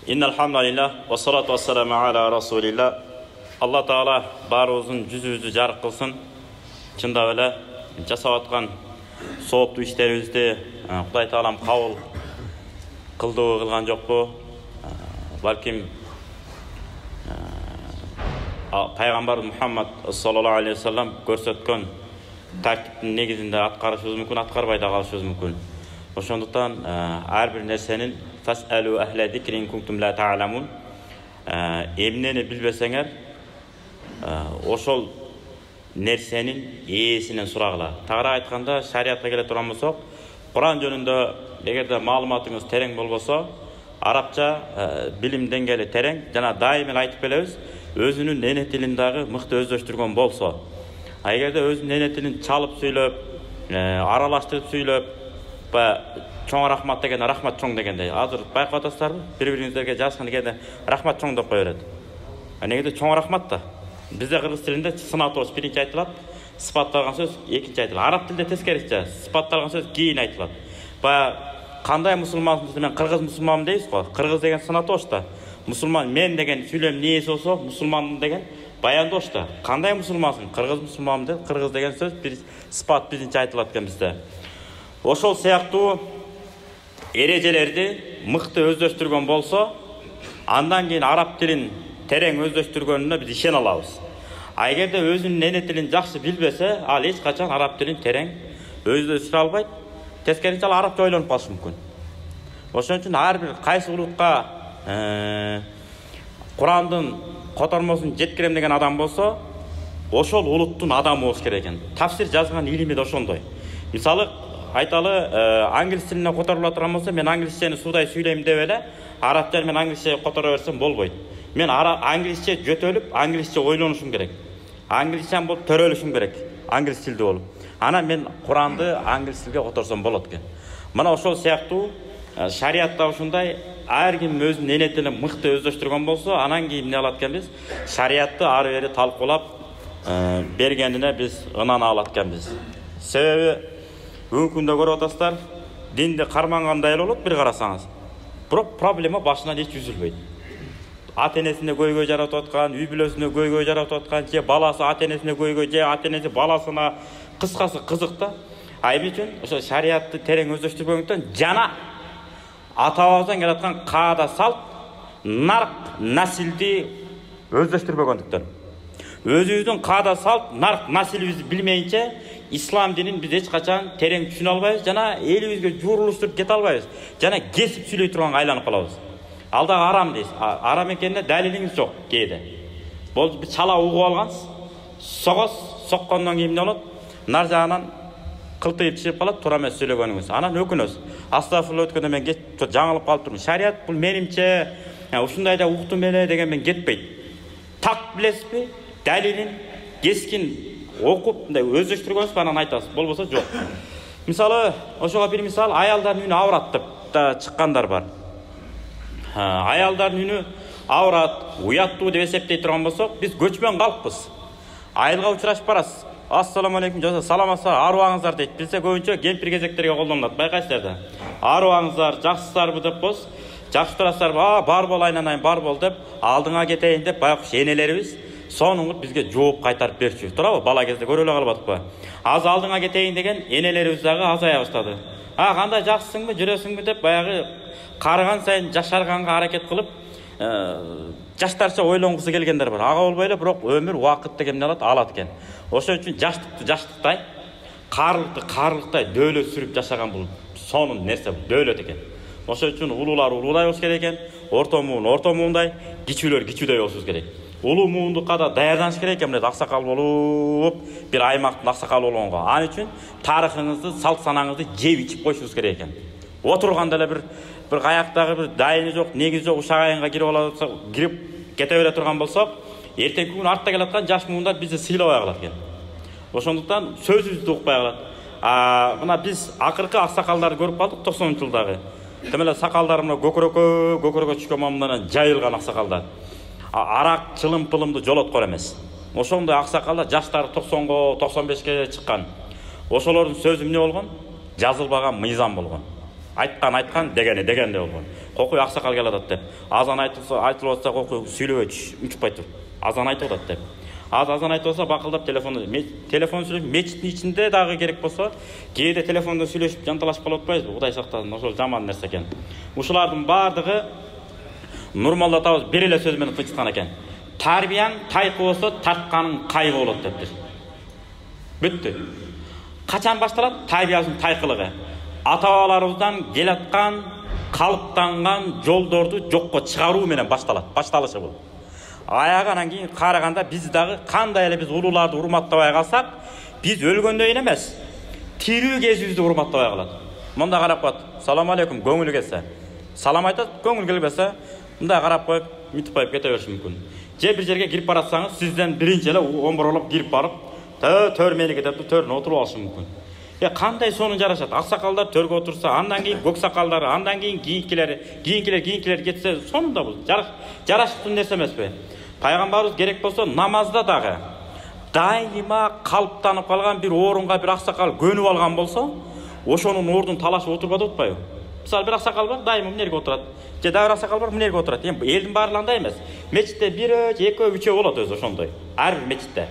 Innalhamdulillah ve salatu vesselamu ala Rasulillah. Allah Taala barımızın yüzümüzü жарық kılsın. Чындап эле жасап аткан сооптуу иштерибизди Кудай Таалам кабыл кылдыбы кылган жокпу? Балким Пайгамбар Мухаммад саллаллаху алейхи ва саллям көрсөткөн тартиптин негизинде аткарышыбыз мүмкүн, аткарбай да калышыбыз мүмкүн. Ошондуктан ар бир нерсенин фасалу ахла зикрин кунтум ла та'ламун. Эмнени билбесеңер, ошол нерсенин ээсинен сурагыла. Тагыраак айтканда, шариатка келе турган болсок, Куран жөнүндө эгерде маалыматыңыз терең болбосо, арабча билим деңгээли терең, жана дайым айтып келебиз, өзүнүн эне тилин дагы мыкты өздөштүргөн болсо, эгерде өзүнүн эне тилин чалып сүйлөп, аралаштырып сүйлөп, чоң рахмат дегенде рахмат чоң дегенде, азыр байкап атасыздарбы? Бири-бириңиздерге жазган дегенде рахмат чоң деп кое берет. Негеде чоң рахмат да. Бизде кыргыз тилинде сынатош биринчи айтылат, сыпатталган сөз экинчи айтылат. Араб тилинде тескерисинче, сыпатталган сөз кийин айтылат. Кандай мусулмансыз, мен кыргыз мусулманмын дейсиз го. Кыргыз деген сынатош да. Мусулман мен деген сүйлөм нээси болсо, мусулман деген баяндош да. Кандай мусулмансың? Кыргыз мусулманмын деп, кыргыз деген сөз бир сыпат биринчи айтылат экен бизде. Ошол сыяктуу эрежелерди мыкты өздөштүргөн болсо, андан кийин араб тилин терең өздөштүргөнүнө биз ишене алабыз. Эгерде өзүнүн эне тилин жакшы билбесе, ал эч качан араб тилин терең өздөштүрө албайт. Тескерисинче ал арабча ойлонуп калышы мүмкүн. Ошон үчүн ар бир кайсы улутка Курандын котормосун жеткирем деген адам болсо, ошол улуттун адамы болуш керек экен. Тафсир жазган илими да ошондой. Мисалы айталы, англис тилине которула турган болсо, мен англисчени суудай сүйлөйм деп эле, арабча мен англисче которо берсем болбойт. Мен англисче жөтөлүп, англисче ойлонушум керек. Англисчем болуп төрөлүшүм керек. Англис тилде болуп. Анан мен Куранды англис тилге которсом болот экен. Мына ошол сыяктуу шариатта ушундай ар ким өзүнүн эне тилин мыкты өздөштүргөн болсо, анан кийин эмне алат экенбиз? Шариатты ары бери талкуулап бергенине биз ынана алат экенбиз. Себеби бүгүнкү күндө көрүп атасыздар, динди кармангандай эле болот бир карасаңыз. Бирок проблема башынан эч үзүлбөйт. Ата-энесине көйгөй жаратып аткан, үй бүлөсүнө көйгөй жаратып аткан, же баласы ата-энесине көйгөй, же ата-энеси баласына, кыскасы кызык да. Эмне үчүн? Ошо шариатты терең өздөштүргөндүктөн жана ата-бабабыздан келаткан каада салт, нарк, насилди өздөштүрбөгөндүктөн. Өзүбүздүн каада салт, нарк, насилибизди билмейинче ислам динин биз эч качан терең түшүнө албайбыз, жана элибизге жуурулуштуруп кете албайбыз, жана кесип сүйлөй турганга айланып калабыз. Ал дагы арам дейсиз. Арам экенине далилиңиз жок кээде. Болду биз чала угуп алгансыз, согос, соккондон кийин эмне болот? Нар жагынан кылтыйып чыгып калат, туура эмес сүйлөгөнүңүз. Анан өкүнөсүз. Астагфирулла өткөндө мен жаңылып калып турмун. Шариат бул менимче ушундай да уктум эле деген мен кетпейт. Так билесизби? Далилин кескин окуп, мындай өздөштүргөнсүз, анан айтасыз. Болбосо жок. Мисалы, ошого бир мисал, аялдардын үнү авырат деп да чыккандар бар. Аялдардын үнү авырат, уяттуу деп эсептей турган болсок, биз көчмөн калкпыз. Айылга учурашып барасыз. Ассаламу алейкум, саламатсыздар, арыбаңыздар дейт. Билсе көбүнчө кемпир кезектерге колдонулат. Байкайсыздар да. Арыбаңыздар, жакшысыздарбы деп болсо, жакшы турасыздарбы? Бар бол айнанайын, бар бол деп, алдыңа кетейин деп, байкуш энелерибиз сонун бизге жооп кайтарып берчү. Туурабы? Бала кезде көрө эле калбадыкпы? Аз алдыңа кетейин деген энелерибиз дагы азая баштады. Кандай жакшысыңбы, жүрөсүңбү деп баягы карыган сайын жашарганга аракет кылып, жаштарча ойлонгусу келгендер бар. Ага болбой эле, бирок өмүр, убакыт деген эмне алат экен. Ошон үчүн жаштыкты жаштыктай, карлыкты карлыктай дөөлөт сүрүп жашаган бул сонун нерсе, дөөлөт экен. Ошон үчүн улуулар улуудай болуш керек экен, орто муун орто муундай, кичүүлөр кичүүдөй болушубуз керек. Улуу муундукка да даярданыш керек экен, аксакал болуп, бир аймактын аксакалы болгонго. Ал үчүн тарыхыңызды, салт санаңызды жеп ичип коюшуңуз керек экен. Отурганда эле бир каяктагы бир дайыны жок, негизи жок, ушак айынга кирип кете бере турган болсок, эртеңки күн артта келаткан жаш муундар бизди сыйлабай калат экен. Ошондуктан сөзүбүздү укпай калат. Мына биз акыркы аксакалдарды көрүп калдык 90-жылдагы. Демеле сакалдары мына көкөрөккө түшкөн мамдан жайылган аксакалдар. Арак, чылым-пылымды жолоткор эмес. Ошондой аксакалдар жаштары 90-го, 95-ке чыккан. Ошолордун сөзү эмне болгон? Жазылбаган мыйзам болгон. Айткан дегенде болгон. кокуй аксакал келатат деп. Азан айтылып атса кокуй сүйлөбөй унчукпай тур. Азан айтып атат деп. Азан айтып атса бакылдап телефон сүйлөп мечиттин ичинде дагы керек болсо кээде телефондо сүйлөшүп жанталашып калып атпайбызбы? Кудай сактасын, ошол жаман нерсе экен. Ушулардын баардыгы Нурмалда атабыз бир эле сөз менен тынчыткан экен. Тарбияң тайкы болсо тартканың кайгы болот дептир. Бүттү. Качан башталат? Тарбиясынын тайкылыгы. Ата-бабаларыбыздан келаткан калыптанган жолдорду жокко чыгаруу менен башталышы бул. Аяганан кийин караганда биз дагы кандай эле биз улууларды урматтабай калсак, биз өлгөндөн кийин эмес, тирүү кезибизди урматтабай калат. Мында карап коет, салам алейкум, көңүл келсе. Салам айтат, көңүл келбесе, мында карап коюп, мүтүп коюп кете бериши мүмкүн. Же бир жерге кирип баратсаңыз, сизден биринчи эле омбуролуп кирип барып, төр меники деп төрүнө отуруп алышы мүмкүн. Кандай сонун жарашат? Аксакалдар төргө отурса, андан кийин көк сакалдары, андан кийин кийинкилер кетсе, сонунда бул жарашыктуу нерсе эмеспи? Пайгамбарыбыз керек болсо намазда дагы дайыма калыптанып калган бир орунга бир аксакал көнүп алган болсо, ошонун ордун талашып отурбады атпайбы? Мисалы бир аксакал бар, дайыма мынерге отурат. Же дагы бир аксакал бар, мынерге отурат. Элдин баарлығында эмес. Мечитте бирөө, экөө, үчөө болот өзү ошондой. Ар бир мечитте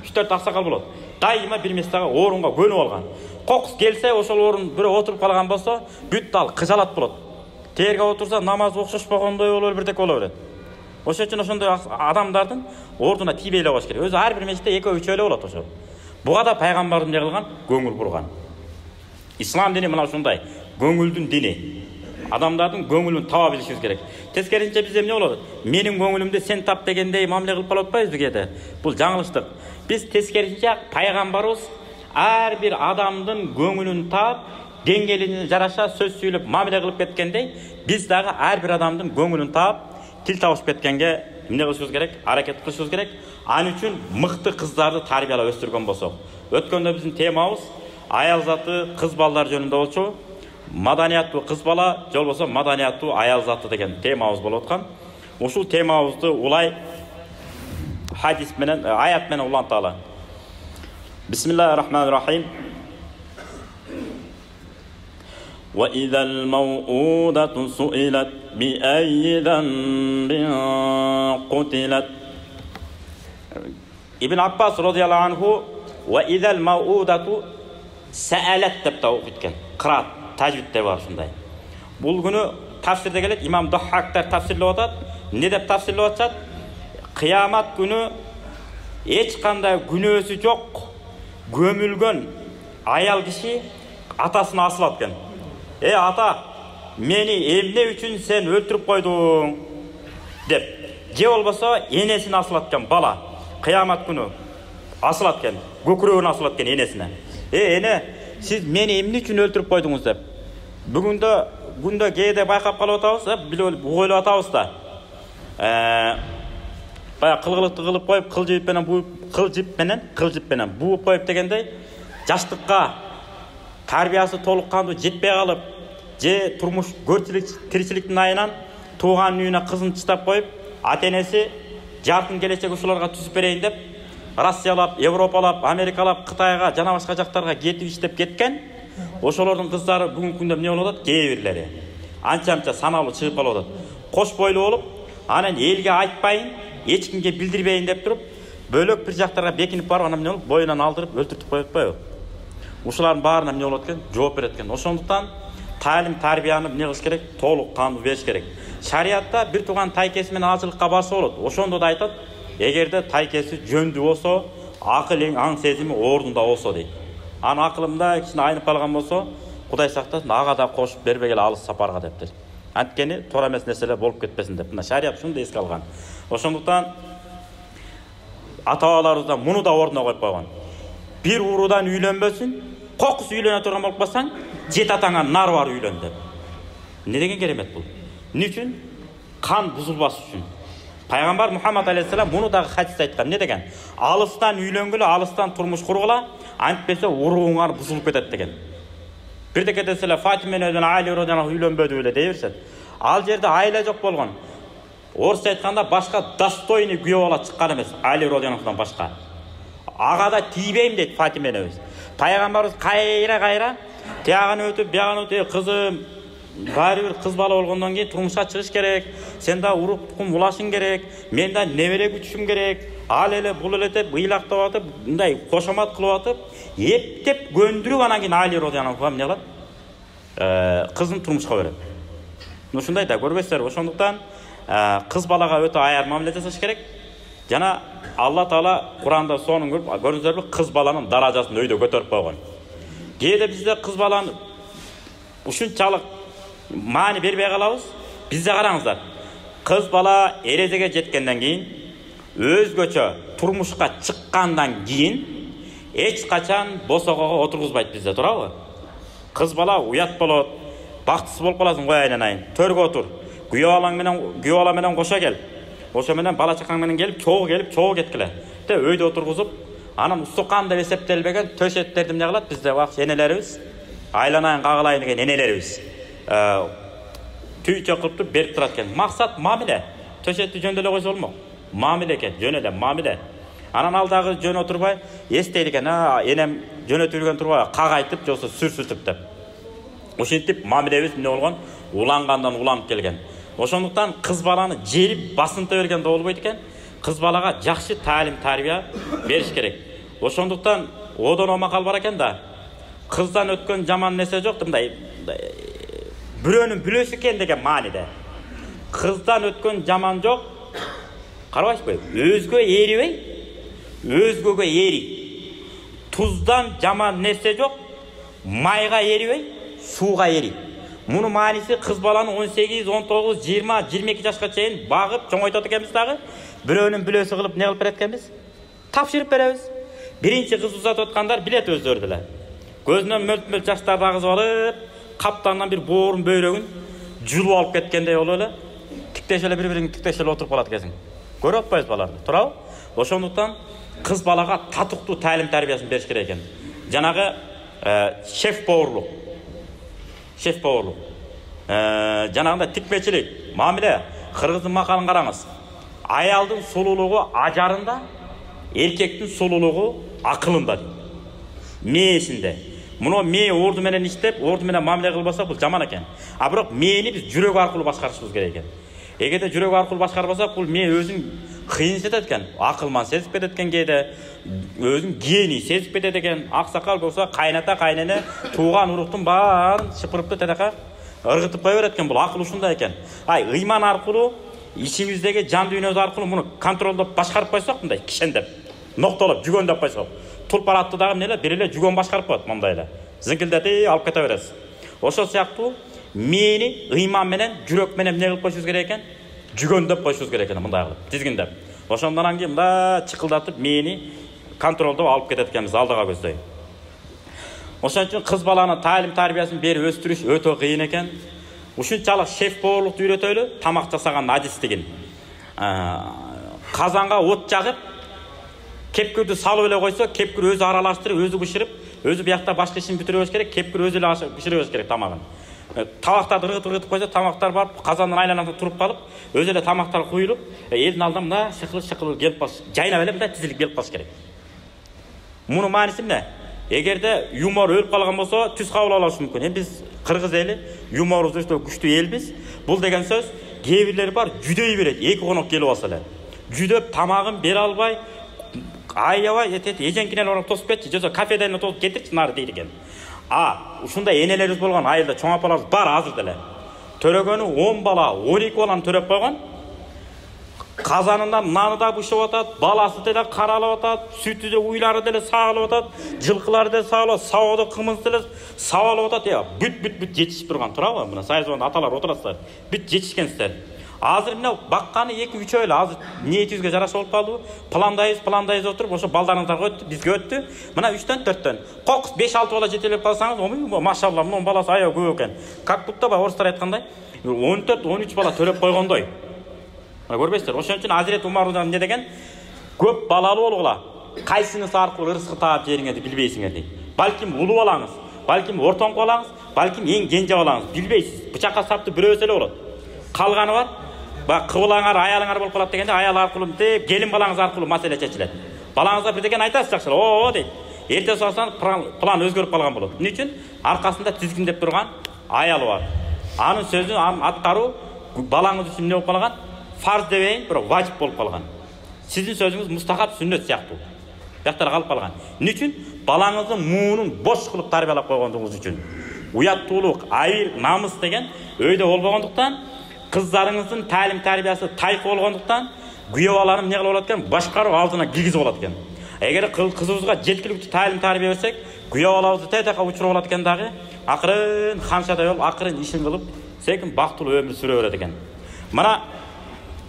3-4 аксакал болот. Дайыма бир местеге орунга көнүп алган. Кокус келсе, ошол орун бирөө отуруп калган болсо, бүт дал кыжалат болот. Терге отурса, намаз окшошпогондой болор, бирдек боло берет. Ошон үчүн ошондой адамдардын ордуна тийбей эле коюш керек. Өзү ар бир мечитте экөө, үчөө эле болот ошол. Буга да пайгамбарыбыз эмне кылган? Көңүл бурган. Ислам дини мына ушундай, көңүлдүн дини. Адамдардын көңүлүн таба билишибиз керек. Тескерисинче биз эмне болот? Менин көңүлүмдү сен тап дегендей мамиле кылып калып атпайбызбы кээде? Бул жаңылыштык. Биз тескерисинче пайгамбарыбыз ар бир адамдын көңүлүн таап, деңгээлине жараша сөз сүйлөп мамиле кылып кеткендей, биз дагы ар бир адамдын көңүлүн таап, тил табышып кеткенге эмне кылышыбыз керек? Аракет кылышыбыз керек. Ал үчүн мыкты кыздарды тарбиялап өстүргөн болсок. Өткөндө биздин темабыз аял заты, кыз балдар жөнүндө болчу. Маданияттуу кыз бала, жол болсо маданияттуу аял заты деген темабыз болуп аткан. Ушул темабызды улай хадис менен, аят менен уланталы. Бисмиллахир-рахманир-рахим. وَإِذَا الْمَوْءُودَةُ سُئِلَتْ بِأَيِّ ذَنبٍ قُتِلَتْ. İbn Abbas radıyallahu anhu وَإِذَا الْمَوْءُودَةُ سَأَلَتْ деп та окуйт экен. Кырат, тажвидте бар ушундай. Бул күнү тафсирде келет, имам Даххактар тафсирлеп атат. Не деп тафсирлеп атышат? Кыямат күнү эч кандай күнөөсү жок көмүлгөн аял киши атасына асылат экен. Ата, мени эмне үчүн сен өлтүрүп койдуң деп. Же болбосо энесине асылат экен бала. Кыямат күнү асылат экен, көкүрөгүнө асылат экен энесине. Эне, сиз мени эмне үчүн өлтүрүп койдуңуз деп. Бүгүндө кээде байкап калып атабыз, билип ойлоп атабыз да. Бая кылгылыкты кылып коюп, кылжип менен бууп коюп дегендей, жаштыкка тарбиясы толук кандуу жетпей калып, же турмуш тиричиликтин айынан тууган үйүнө кызын чыдап коюп, ата-энеси жаркын келечек ушуларга түзүп берейин деп, Россиялап, Европалап, Америкалап, Кытайга жана башка жактарга кетип иштеп кеткен. Ошолордун кыздары бүгүнкү күндө эмне болуп атат? Кээ бирлери анча саналуу чыгып калып атат. Кош бойлуу болуп, анан элге айтпайын, эч кимге билдирбейин деп туруп, бөлөк бир жактарга бекинип барып, анан эмне болуп, боюнан алдырып өлтүртүп коюп атпайбы? Ушулардын баарына эмне болот экен? Жооп берет экен. Ошондуктан талим тарбияны эмне кылыш керек? Толук кандуу бериш керек. Шариатта бир тууган тайкеси менен ажылыкка барса болот. Ошондо да айтат, эгерде тайкеси жөндүү болсо, акыл аң сезими ордунда болсо дейт. Анын акылымда кичине айнып калган болсо, Кудай сактасын, ага да кошуп бербей эле алыс сапарга дептир. Анткени туура эмес нерселер болуп кетпесин деп. Мына шарият ушуну эске алган. Ошондуктан ата-бабаларыбыздан муну да ордуна коюп койгон. Бир уруудан үйлөнбөсүн, кокус үйлөнө турган болуп калсаң, жет атаңа нар бар үйлөн деп. Не деген керемет бул? Эмне үчүн? Кан бузулбас үчүн. Пайгамбар Мухаммад алейхиссалам муну дагы хадисте айткан. Не деген? Алыстан үйлөнгүлө, алыстан турмуш кургула, антпесе урууңар бузулуп кетет деген. Бирде кетеселер Фатима менен Али радыйаллаху үйлөнбөдү эле дей беришет. Ал жерде айла жок болгон. Орусча айтканда башка достойный күйөө бала чыккан эмес, Али радыйаллахудан башка. Ага да тийбейм дейт Фатима энебиз. Пайгамбарыбыз кайра тияган өтүп, бяган өтүп, кызым, баары бир кыз бала болгондон кийин турмушка чыгыш керек, сен да урук тукум улашың керек, мен да небере күтүшүм керек, ал эле бул эле деп ыйлактап атып, мындай кошомат кылып атып, эптеп көндүрүп анан кийин айыл родиянын эмне кылат? Кызын турмушка берет. Ушундай да көрбөйсүздөр. Ошондуктан кыз балага өтө аяр мамиле жасаш керек. Жана Алла Таала Куранда сонун көрүңүздөр, кыз баланын даражасын өйдө көтөрүп койгон. Кээде бизде кыз баланы ушунчалык маани бербей калабыз. Бизде караңыздар. Кыз бала эрежеге жеткенден кийин, өзгөчө турмушка чыккандан кийин эч качан босогого отургузбайт бизде, туурабы? Кыз бала уят болот, бактысыз болуп каласың, кой айнанайын, төргө отур. Күйөө бала менен кошо кел. Ошо менен бала чакаң менен келип, чогуу кеткиле. Деп өйдө отургузуп, анан устукан деп эсептелбеген төшеттерди эмне кылат бизде энелерибиз, айланайын кагылайын деген энелерибиз. Түйчө кылып туруп берип турат экен. Максат мамиле. Төшетти жөндөй эле койсо болмок. Мамиле экен, жөн эле мамиле. Анан алдагы жөн отурбай, эстейт экен, энем жөнөтүп жүргөн турбай, кагайтып, жосо сүрсүтүп деп. Ошентип мамилебиз эмне болгон? Улангандан уланып келген. Ошондуктан кыз баланы жерип басынта берген да болбойт экен. Кыз балага жакшы таалим тарбия бериш керек. Ошондуктан одон омакал бар экен да. Кыздан өткөн жаман нерсе жок, мындай бирөөнүн бүлөсү экен деген мааниде. Кыздан өткөн жаман жок. Карабайсызбы? Өзгө эрибей, өзгөгө ери. Туздан жаман нерсе жок. Майга эрибей, сууга ери. Муну мааниси кыз баланы 18, 19, 20, 22 жашка чейин багып чоңойтот экенбиз дагы. Бирөөнүн бүлөсү кылып не кылып берет экенбиз? Тапшырып беребиз. Биринчи кыз узатып аткандар билет өздөрү деле. Көзүнөн мөлт-мөлт жаштарды агызып алып, каптандан бир боорун бөйрөгүн жулуп алып кеткендей болуп эле тиктеш эле бири-бирин тиктеш эле отуруп калат экенсиң. Көрүп атпайбыз баларды, туурабы? Ошондуктан кыз балага татыктуу таалим тарбиясын бериш керек экен. Жанагы шеф поварлук. Жанагында тикмечилик, мамиле, кыргыздын макалын караңыз. Аялдын сулуулугу ажарында, эркектин сулуулугу акылында дейт. Мээсинде. Муну мээ орду менен иштеп, орду менен мамиле кылбаса бул жаман экен. А бирок мээни биз жүрөк аркылуу башкарышыбыз керек экен. Эгерде жүрөк аркылуу башкарбасак, бул мээ өзүн кыйын этет экен. Акылман сезип кетет экен кээде. Өзүн гений сезип кетет экен. Аксакал болсо кайната, кайнене, тууган уруктун баарын шыпырып тетака ыргытып кое берет экен. Бул акыл ушундай экен. Ыйман аркылуу, ичиңиздеги жан дүйнөз аркылуу муну контролдоп башкарып койсок, мындай кишендеп, ноктолоп, жүгөндөп койсок, тулпар атты дагы эмне эле бир эле жүгөн башкарып коет мындай эле. Зиңкилдетип алып кете бересиз. Ошол сыяктуу мээни ыйман менен, жүрөк менен эмне кылып койушубуз керек экен? Жүгөндөп койушубуз керек экен мындай кылып, тизгиндеп. Ошондон кийин мында чыкылдатып мээни контролдоп алып кетет экенбиз алдыга көздөй. Ошон үчүн кыз баланы таалим тарбиясын берип өстүрүш өтө кыйын экен. Ушунчалык шеф поварлукту үйрөтөлү, тамак жасаган адистигин. Казанга от жагып, кепкирди салып эле койсо, кепкир өзү аралаштырып, өзү бышырып, өзү биякта башка ишин бүтүрөбөш керек, кепкир өзү эле бышырыбөш керек тамагын. Табактарды ыргытып койсо, тамактар барып казандын айланасында туруп калып, өзү эле тамактар куюлуп, элдин алдына мына шыкыл келип калыш, жайнап эле мындай тизилип келип калыш керек. Муну мааниси эмне? Эгерде юмор өлүп калган болсо, түз кабыл алышы мүмкүн. Биз кыргыз эли юморубуз өтө күчтүү элбиз. Бул деген сөз кээ бирлери бар, жүдөй берет, эки конок келип алса эле. Жүдөп тамагын бере албай, аябай эжеңкинен барып тосуп кетчи, жосо кафеден тосуп кетирчи нары дейт экен. Ушундай энелерибиз болгон, айылда чоң апаларыбыз бар азыр деле. Төрөгөнү 10 бала, 12 баланы төрөп койгон. Казанынан наны да бышып атат, баласы деле каралып атат, сүтү деле уйлары деле саалып атат, жылкылары деле саалып, сабоодо кымыз деле сабалып атат. Бүт жетишип турган, турабы? Мына Сайзоонда аталар отурасыздар. Бүт жетишкенсиздер. Азыр эмне бакканы 2-3 эле, азыр ниетибизге жараша болуп калдыбы? Пландайбыз отуруп, ошо балдарыңыздарга өттү, бизге өттү. Мына 3төн 4төн. Кокус 5-6 бала жетелеп калсаңыз, машалла, мунун баласы аябай көп экен. Как будто орустар айткандай, 14-13 бала төлөп койгондой. Көрбөйсүздөр. Ошон үчүн Азирет Умар эмне деген? Көп балалуу болгула. Кайсынысы аркылуу рызкы таап жериңерди билбейсиңер дейт. Балким улуу балаңыз, балким ортоңку балаңыз, балким эң кенже балаңыз билбейсиз. Бычакка саптуу бирөөсү эле болот. Калганы бар. Кыбылаңар, аялыңар болуп калат дегенде, аял аркылуу деп, келин балаңыз аркылуу маселе чечилет. Балаңызга бир деген айтасыз жакшылап, дейт. Эрте салсаң план өзгөрүп калган болот. Эмне үчүн? Аркасында тизгиндеп турган аялы бар. Анын сөзү, анын аткаруу балаңыз үчүн эмне болуп калган? Фарз дебейин, бирок важип болуп калган. Сиздин сөзүңүз мустахаб, сүннөт сыяктуу. Бияктар калып калган. Эмне үчүн? Балаңыздын муунун бош кылып тарбиялап койгондугуңуз үчүн. Уяттуулук, айыр, намыс деген өйдө болбогондуктан, кыздарыңыздын таалим тарбиясы тайкы болгондуктан, күйөө баланы эмне кылып алат экен? Башкаруу алдына киргизип алат экен. Эгер кызыбызга жеткиликтүү таалим тарбия берсек, күйөө балабызды тетека учуруп алат экен дагы, акырын ханшадай болуп, акырын ишин кылып, секин бактылуу өмүр сүрө берет экен. Мына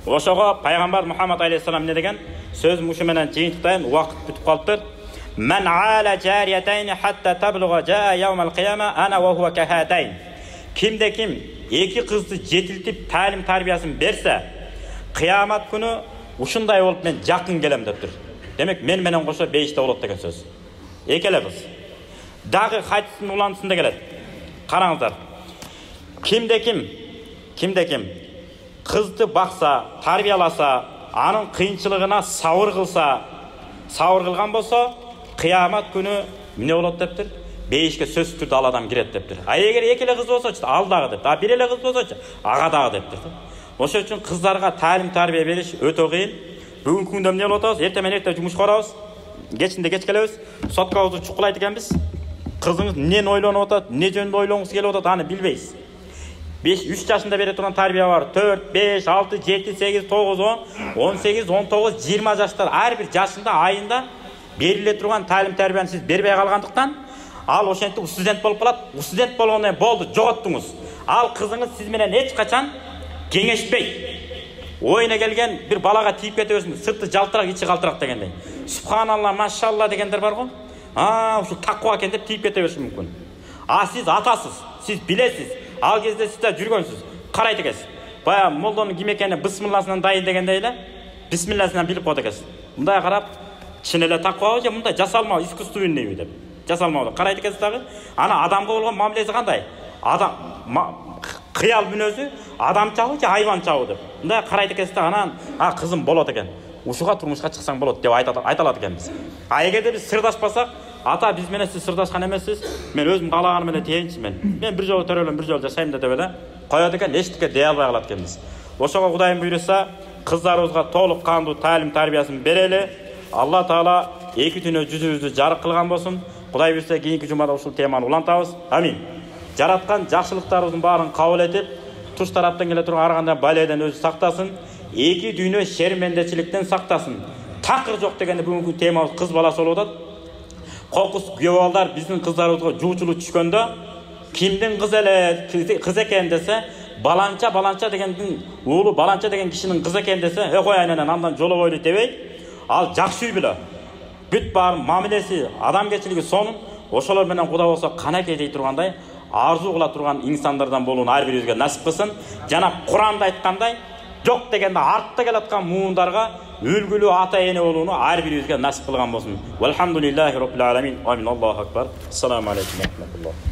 ошого пайгамбар Мухаммад алейхиссалам эмне деген? Сөзүм ушу менен жыйынтыктайын, убакыт бүтүп калыптыр. Мен аала жариятайни хатта таблуга жаа яумал кияма ана ва хуа кахатайн. Кимде ким эки кызды жетилтип таалим тарбиясын берсе, кыямат күнү ушундай болуп мен жакын келем дептир. Демек мен менен кошо бейиште болот деген сөз. Экеле кыз. Дагы хадистин улантысында келет. Караңыздар. Кимде ким кызды бакса, тарбияласа, анын кыйынчылыгына сабыр кылган болсо, кыямат күнү эмне болот дептир? Бейишке сөзсүз түрдө ал адам кирет дептир. А эгер экеле кыз болсочу, ал дагы деп. А бир эле кыз болсочу, ага дагы дептир. Ошон үчүн кыздарга таалим тарбия бериш өтө кыйын. Бүгүнкү күндө эмне болуп атабыз? Эртең менен эрте жумушка барабыз. Кечинде кеч келебиз. Соткабызды чукулайт экенбиз. Кызыңыз эмнени ойлонуп атат, эмне жөнүндө ойлонгусу келип атат, аны билбейсиз. 3 жашында бере турган тарбия бар. 4, 5, 6, 7, 8, 9, 10, 18, 19, 20 жаштар ар бир жашында, айында бериле турган таалим тарбияны сиз бербей калгандыктан, ал ошентип студент болуп калат. Студент болгондон болду, жоготтуңуз. Ал кызыңыз сиз менен эч качан кеңешпейт. Ойына келген bir балага тийип кете берсин, сырты жалтырак, ичи калтырак дегендей. Субханалла, машалла дегендер бар го. Ушу таква экен деп тийип кете бериши мүмкүн. А сиз атасыз, сиз билесиз. Ал кезде сиз да жүргөнсүз. Карайт экенсиз. Бая молдонун ким экени бисмилласынан дайын дегендей эле, бисмилласынан билип коет экенсиз. Мындай карап, чын эле таква же мындай жасалма, искусственный деп. Жасалма. Карайт экенсиз дагы. Ана адамга болгон мамилеси кандай? Адам кыял мүнөзү адамчабы же айванчабы деп. Мындай карайт экенсиз да, анан кызым болот экен. Ушуга турмушка чыксаң болот деп айталат экенбиз. А эгерде биз сырдашпасак, ата биз менен сиз сырдашкан эмессиз. Мен өзүм каалаганым менен тейинчи мен бир жолу төрөлөм, бир жолу жашайм деп эле коёт экен, эчтике дей албай калат экенбиз. Ошого Кудайым буйруса, кыздарыбызга толук кандуу таалим тарбиясын берели. Алла Таала эки түнө жүзүбүздү жарык кылган болсун. Кудай буйруса кийинки жумада ушул теманы улантабыз. Амин. Жараткан жакшылыктарыбыздын баарын кабыл этип, туш тараптан келе турган ар кандай балайдан өзү сактасын. Эки дүйнө шермендечиликтен сактасын. Такыр жок дегенде бүгүнкү темабыз кыз баласы болуп атат. Кокус күйөө балдар биздин кыздарыбызга жуучулук түшкөндө, кимдин кыз эле кыз экен десе, баланча дегендин уулу, баланча деген кишинин кыз экен десе, кой айнанан андан жолобойлу дебей, ал жакшы үй биле. Бүт бар мамилеси, адамгерчилиги сонун, ошолор менен Кудай болсо канакей дей тургандай, арзу кыла турган инсандардан болууну ар бирибизге насип кылсын. Жана Куранда айткандай, жок дегенде артта келаткан муундарга үлгүлүү ата эне болууну ар бирибизге насип кылган болсун. Валхамдулиллахи роббил аламин. Амин. Аллаху акбар. Ассаламу алейкум ва рахматуллах.